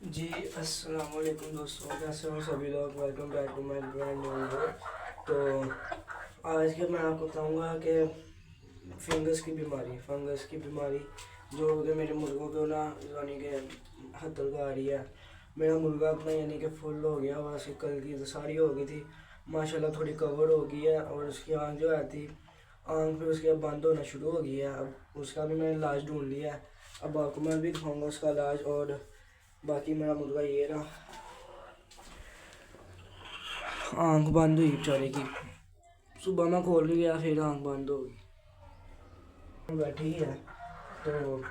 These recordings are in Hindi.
जी अस्सलाम वालेकुम दोस्तों, कैसे हो सभी लोग। Welcome back to my brand new video. तो आज के मैं आपको बताऊंगा कि फंगस की बीमारी जो कि मेरे मुर्गों को ना यानी कि हद तक आ रही है। मेरा मुर्गा अपना यानी कि फुल हो गया हुआ, उसकी कल की तो सारी हो गई थी, माशाल्लाह थोड़ी कवर हो गई है। और उसकी आँख जो है थी, आँख भी उसके अब बंद होना शुरू हो गई है। अब उसका भी मैंने इलाज ढूंढ लिया है। अब आपको मैं भी दिखाऊँगा उसका इलाज। और बाकी मेरा मुर्गा ये रहा, आंख बंद हुई बेचारे की। सुबह मैं खोल के गया, फिर आंख बंद हो गई। बैठी ही है। तो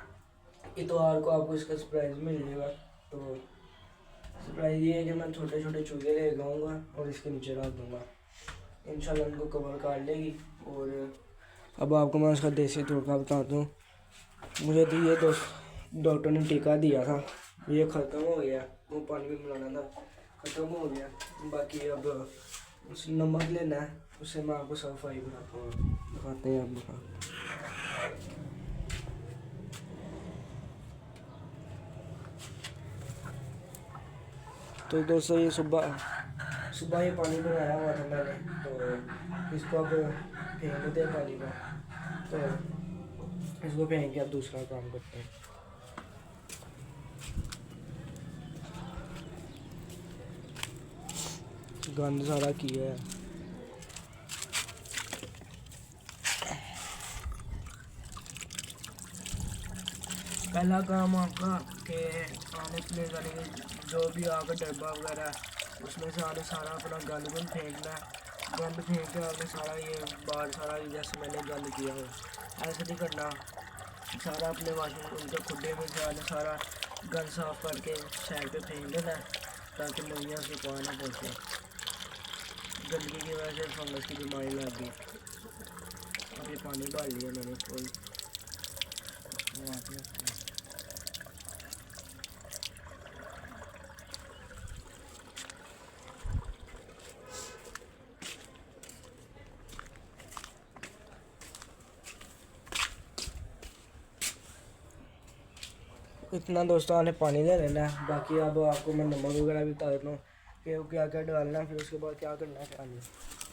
इतवार को आपको इसका सरप्राइज मिल जाएगा। तो सरप्राइज ये है कि मैं छोटे छोटे चूहे ले जाऊँगा और इसके नीचे रख दूँगा। इंशाल्लाह इनको कवर कर लेगी। और अब आपको मैं उसका देसी तरीका बताता हूँ। मुझे तो ये डॉक्टर ने टीका दिया था, ये ख़त्म हो गया। वो पानी में मिलाना था, ख़त्म हो गया। बाकी अब उस नमक लेना है, उससे मैं आपको सफाई बनाता हूँ, दिखाते हैं आप। तो दोस्तों ये सुबह सुबह ये पानी बनाया हुआ था मैंने, तो इसको अब फेंक देते हैं पानी में। तो इसको फेंक के अब दूसरा काम करते हैं। गंद सारा किया है। पहला काम आपका कि आने के यानी कि जो भी आपका डब्बा वगैरह है उसमें से आपने सारा अपना गंद गुंद फेंकना है। गंद फेंक के आपने सारा ये बाहर सारा जैसे मैंने गंद किया हो ऐसे नहीं करना। सारा अपने वाशिंग उनके खुड्डे में से आपने सारा गंद साफ करके साइड पे फेंक देना है, ताकि मुर्गियाँ उसके पार ना पहुँचे। गंदगी की वजह से फंगस की बीमारी लग गई। अब ये पानी डाल लिया मैंने फुल। इतना दोस्तों आपने पानी ले लेना है। बाकी अब आपको मैं नमक वगैरह भी बता देता हूँ कि वो क्या क्या डालना है, फिर उसके बाद क्या करना है क्या नहीं।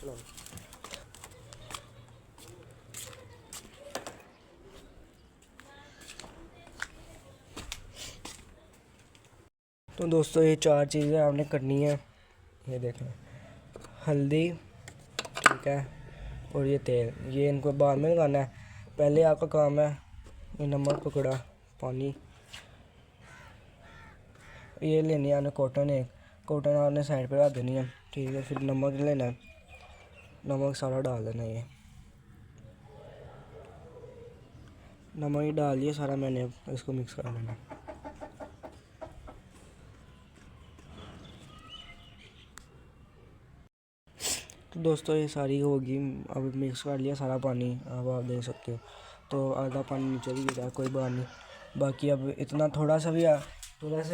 चलो तो दोस्तों ये चार चीज़ें आपने करनी है। ये देखना, हल्दी, ठीक है, और ये तेल, ये इनको बाद में लगाना है। पहले आपका काम है ये नमक पकड़ा, पानी, ये लेनी है आपने कॉटन, एक कॉटन आपने साइड पे रख देनी है, ठीक है। फिर नमक लेना है, नमक सारा डाल देना। ये नमक ही डाल दिया सारा मैंने, अब इसको मिक्स कर लेना। तो दोस्तों ये सारी होगी, अब मिक्स कर लिया सारा पानी, अब आप देख सकते हो। तो आधा पानी नीचे भी गिरा, कोई बात नहीं। बाकी अब इतना थोड़ा सा भी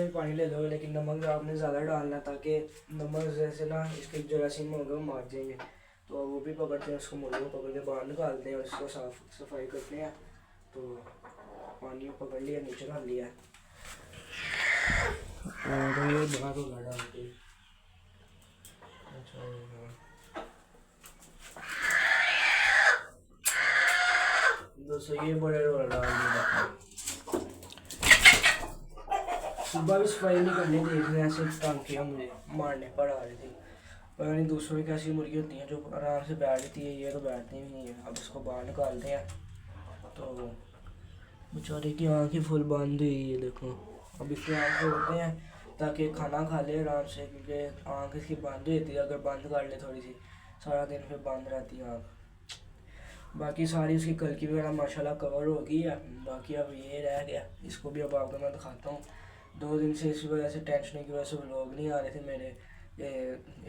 पानी ले लो, लेकिन नमक आपने ज़्यादा डालना है, ताकि नमक जैसे ना इसके जरासीम होंगे वो मार जाएंगे। तो वो भी पकड़ते हैं उसको, मुर्गे को पकड़ के बाहर निकालते हैं और इसको सफाई करते हैं। तो पानी पकड़ लिया, नीचे डाल लिया और ये बाहर होगा डाल के। अच्छा दोस्तों ये बड़े वाला डाल दिया। सुबह भी सफाई नहीं करनी थी, इसने ऐसे तंग किया मुझे, मारने पर आ रही थी। पता नहीं दूसरों की कैसी मुर्गी होती हैं जो आराम से बैठती है, ये तो बैठती भी नहीं है। अब इसको बाहर निकालते हैं। तो बेचारे की आँख ही फुल बंद हुई, ये देखो। अब इसकी आँख खोलते हैं ताकि खाना खा ले आराम से, क्योंकि आँख इसकी बंद हुई थी। अगर बंद कर ले थोड़ी सी, सारा दिन फिर बंद रहती है आँख। बाकी सारी उसकी कल की वगैरह माशाल्लाह कवर हो गई है। बाकी अब ये रह गया, इसको भी अब आपको मैं दिखाता हूँ। 2 दिन से इसी वजह से, टेंशन की वजह से लोग नहीं आ रहे थे मेरे।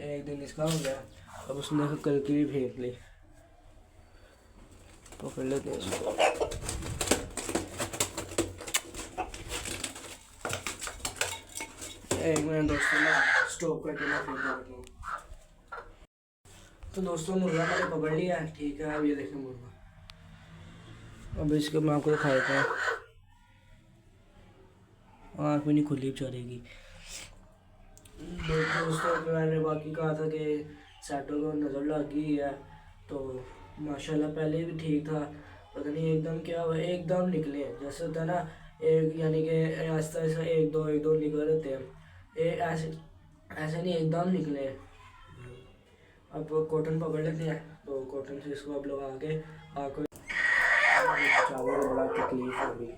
एक दिन इसका हो गया, अब उसने कल की भी फेंक ली। तो कर लेते हैं इसको। एक मिनट दोस्तों, मैं स्टॉप करके मैं फिर करता हूँ। तो दोस्तों मुर्गा मैंने पकड़ लिया है, ठीक है। अब ये देखें मुर्गा, अब इसको मैं आपको दिखा देता हूँ। आँख भी नहीं खुली बेचारे की। दोस्तों मैंने बाकी कहा था कि सेटो को नज़र लग गई है, तो माशाल्लाह पहले भी ठीक था, पता नहीं एकदम क्या हुआ, एकदम निकले जैसे होता है ना, एक यानी कि आहिस्ता आहिस्ता एक दो निकल रहते हैं, ऐसे ऐसे नहीं एकदम निकले। अब कॉटन पकड़ लेते हैं, तो कॉटन से इसको अब लगा के आपको चावल को बड़ा तकलीफ होगी।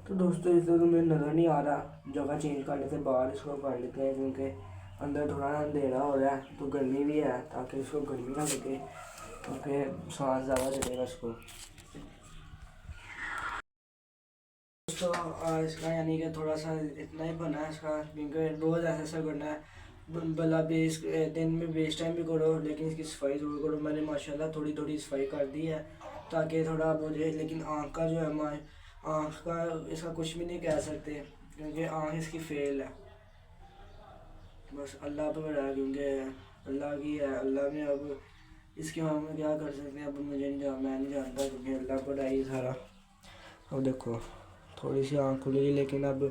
तो दोस्तों इस तो मुझे नज़र नहीं आ रहा, जगह चेंज कर लेते हैं, बाहर इसको कर लेते हैं क्योंकि अंदर थोड़ा अंधेरा हो रहा है, तो गर्मी भी है, ताकि इसको गर्मी ना लगे, तो फिर सांस ज़्यादा चलेगा इसको। दोस्तों इसका यानी कि थोड़ा सा इतना ही बना है इसका, क्योंकि रोज़ ऐसा ऐसा करना है, भला बेस दिन में बेस टाइम भी करो, लेकिन इसकी सफाई ज़रूर करो। मैंने माशाल्लाह थोड़ी थोड़ी सफाई कर दी है ताकि थोड़ा मुझे, लेकिन आँख का जो है आँख का इसका कुछ भी नहीं कह सकते, क्योंकि आँख इसकी फेल है, बस अल्लाह पे बड़ा, क्योंकि अल्लाह की है, अल्लाह ने अब इसके हम क्या कर सकते हैं, अब मुझे नहीं मैं नहीं जानता, क्योंकि अल्लाह पर आई सारा। अब देखो थोड़ी सी आँख खुलेगी, लेकिन अब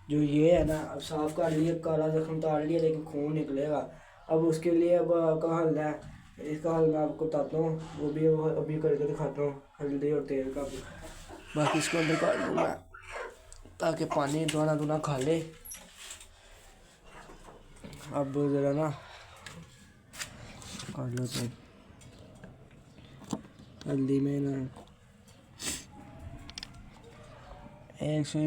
जो ये है ना, अब साफ़ कर लिया, काला जख्म उतार लिया, लेकिन खून निकलेगा। अब उसके लिए अब का हल है, इसका हल मैं आपको बताता हूँ, वो भी अभी करके दिखाता हूँ, हल्दी और तेल का। बाकी इसको अंदर काट दूँगा ताकि पानी दोना दोना खा ले। अब ज़रा ना काट लो, तो हल्दी में ना 1 से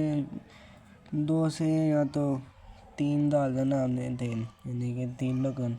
2 से या तो 3 डाल देना हमने तेल, यानी कि 3 ढक्कन।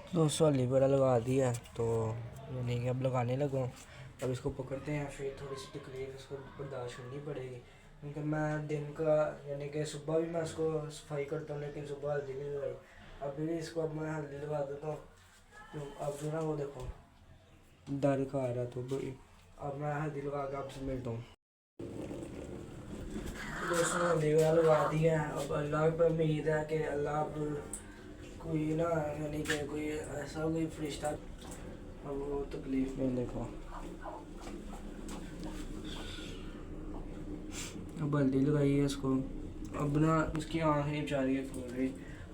दोस्तों हल्दी वगैरह लगा दी है, तो यानी कि अब लगाने लगा। अब इसको पकड़ते हैं, फिर थोड़ी सी तकलीफ इसको बर्दाश्त करनी पड़ेगी, क्योंकि मैं दिन का यानी कि सुबह भी मैं इसको सफाई करता हूँ, लेकिन सुबह हल्दी नहीं लगाई। अभी भी इसको अब मैं हल्दी लगा देता हूँ, तो अब जो ना वो देखो दर्द का आ रहा, तो अब मैं हल्दी लगा के आपसे मिलता हूँ। दोस्तों हल्दी वगैरह लगा दी है, अब अल्लाह पर उम्मीद है कि अल्लाह कोई ना, यानी कि कोई ऐसा कोई फरिश्ता, अब वो तकलीफ में देखो, अब हल्दी लगाई है इसको। अब ना इसकी आँखें बेचारी फूल रही,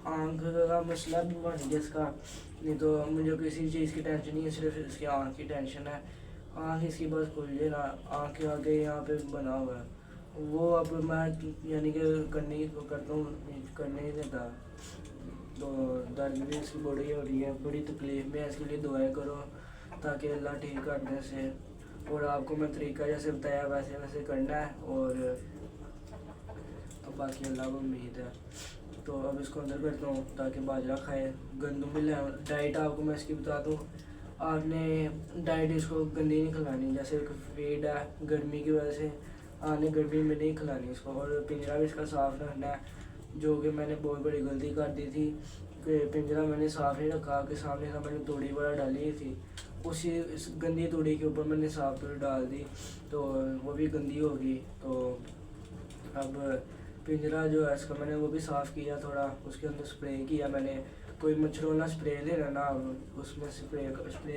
आँख का मसला भी बन गया इसका, नहीं तो मुझे किसी चीज़ की टेंशन नहीं है, सिर्फ इसकी आँख की टेंशन है। आँख इसकी बस खुल जाए ना, आँख के आगे यहाँ पे बना हुआ है, वो अब मैं यानी कि करने की करता हूँ, करने ही देता, तो दर्द भी इसकी बड़ी हो रही है, बड़ी तकलीफ में है, इसके लिए दुआएं करो ताकि अल्लाह ठीक कर दे से। और आपको मैं तरीका जैसे बताया वैसे वैसे करना है, और अब बाकी अल्लाह को उम्मीद है। तो अब इसको अंदर करता हूँ ताकि बाजरा खाए, गंदम भी डाइट आपको मैं इसकी बता दूँ, आपने डाइट इसको गंदी नहीं खिलानी, जैसे फीड है गर्मी की वजह से, आपने गर्मी में नहीं खिलानी इसको, और पिंजरा भी इसका साफ़ रखना है, जो कि मैंने बहुत बड़ी गलती कर दी थी कि पिंजरा मैंने साफ़ नहीं रखा, के सामने का मैंने तूड़ी वगैरह डाली थी, उसी इस गंदी तूड़ी के ऊपर मैंने साफ़ तूड़ी डाल दी, तो वो भी गंदी होगी। तो अब पिंजरा जो है इसका मैंने वो भी साफ़ किया, थोड़ा उसके अंदर स्प्रे किया मैंने, कोई मच्छरों स्प्रे लेना ना, उसमें स्प्रे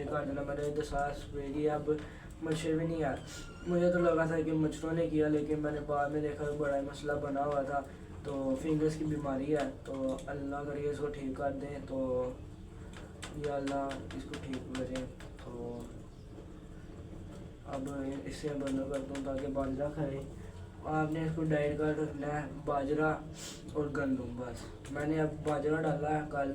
कर देना, मैंने 10 स्प्रे किया। अब मच्छर भी नहीं आया। मुझे तो लगा था कि मच्छरों ने किया, लेकिन मैंने बाद में देखा तो बड़ा मसला बना हुआ था। तो फिंगर्स की बीमारी है, तो अल्लाह करिए इसको ठीक कर दें। तो या अल्लाह इसको ठीक करें। तो अब इससे बंद कर दूँ ताकि बाजरा खाए। आपने इसको डाइट का रखना है बाजरा और गंदम बस। मैंने अब बाजरा डाला है कल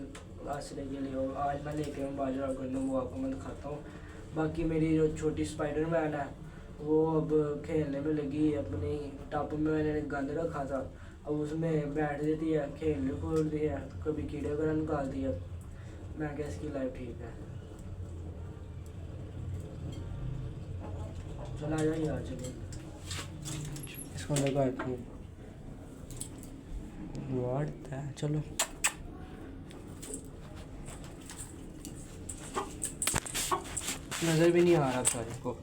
आसरे के लिए, और आज मैं लेके आऊँ बाजरा और गंदम, वो आपको मैं दिखाता हूँ। बाकी मेरी जो छोटी स्पाइडरमैन है वो अब खेलने में लगी अपनी टब में। मैंने गंद रखा था, अब उसमें बैठ देती है, खेलने खोल दी है, कभी कीड़े वगैरह निकालती है। मैं क्या इसकी लाइफ ठीक है। चला जाओ यार, चलिए इसको लगा वाट है। चलो नज़र भी नहीं आ रहा था इसको।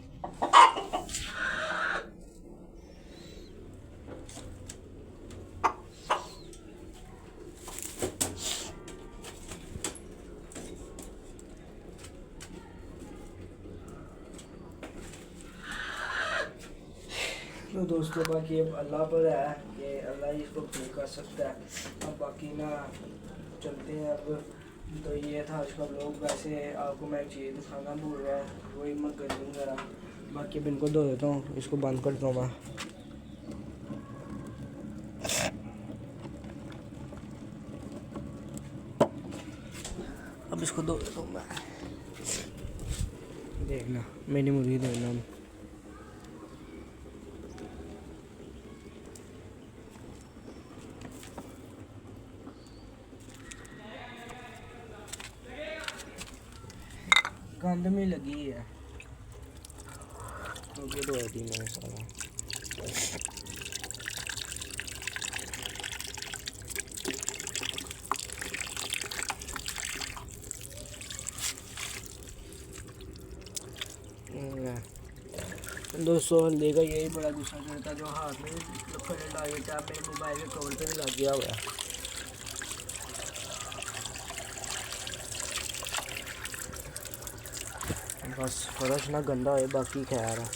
तो दोस्तों बाकी अब अल्लाह पर है कि अल्लाह ही इसको ठीक कर सकता है। अब बाकी ना चलते हैं अब। तो ये था आज का ब्लॉग। वैसे आपको मैं एक चीज़ दिखाना भूल रहा, वही मैं गंदम वगैरह। बाकी अब इनको धो देता हूँ, इसको बंद करता हूँ मैं। अब इसको धो देता हूँ मैं। देखना मेरी मुर्गी देखना। गंद में लगी है तो ये धो दी मैंने सारा। दोस्तों हल्दी का यही बड़ा गुस्सा करता जो हाथ में करंट आ गया था, मेरे मोबाइल के कवर पे भी लग गया हुआ है। बस फर्श ना गंदा है, बाकी खैर है।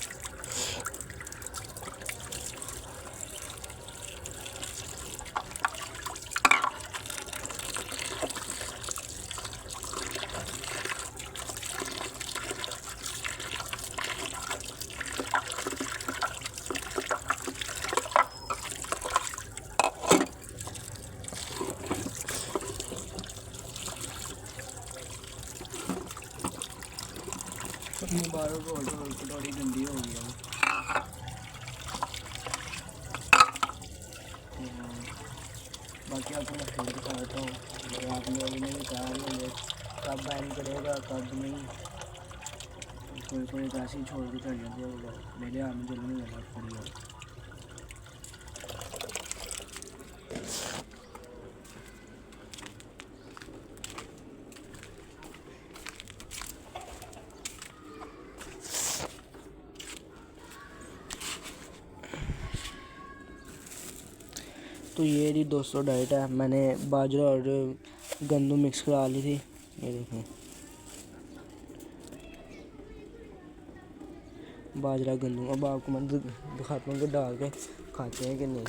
मुबारक हो तो कटोरी गंदी हो गई है। बाकी आपको मैं फिर दिखाता हूँ, आप लोग नहीं बता रहे कब बैन करेगा कब नहीं। कोई कोई ऐसे ही छोड़ के चल जाते हैं वो लोग। मेरे हाथ में जल्दी नहीं लगा पड़ी है। तो ये जी दोस्तों डाइट है। मैंने बाजरा और गंदम मिक्स करा ली थी, ये देखें बाजरा गंदम। अब आपको मैं दिखाता हूँ कि डाल के खाते हैं कि नहीं।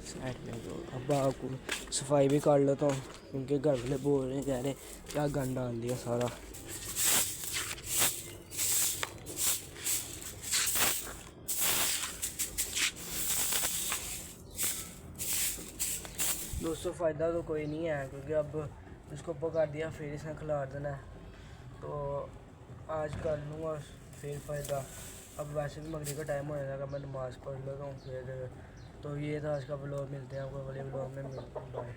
साइड में तो अब आपको सफाई भी कर लेता हूँ, क्योंकि घर वाले बोल रहे हैं, कह रहे क्या गंद डाल दिया सारा। दोस्तों फ़ायदा तो कोई नहीं है, क्योंकि अब इसको पका दिया फिर इसने खिलार देना है। तो आज कर लूँगा फिर फ़ायदा। अब वैसे भी मगरिब का टाइम हो जाएगा, मैं नमाज़ पढ़ लेता हूँ फिर। तो ये था आज का ब्लॉग। मिलते हैं आपको अगले ब्लॉग में। बाय।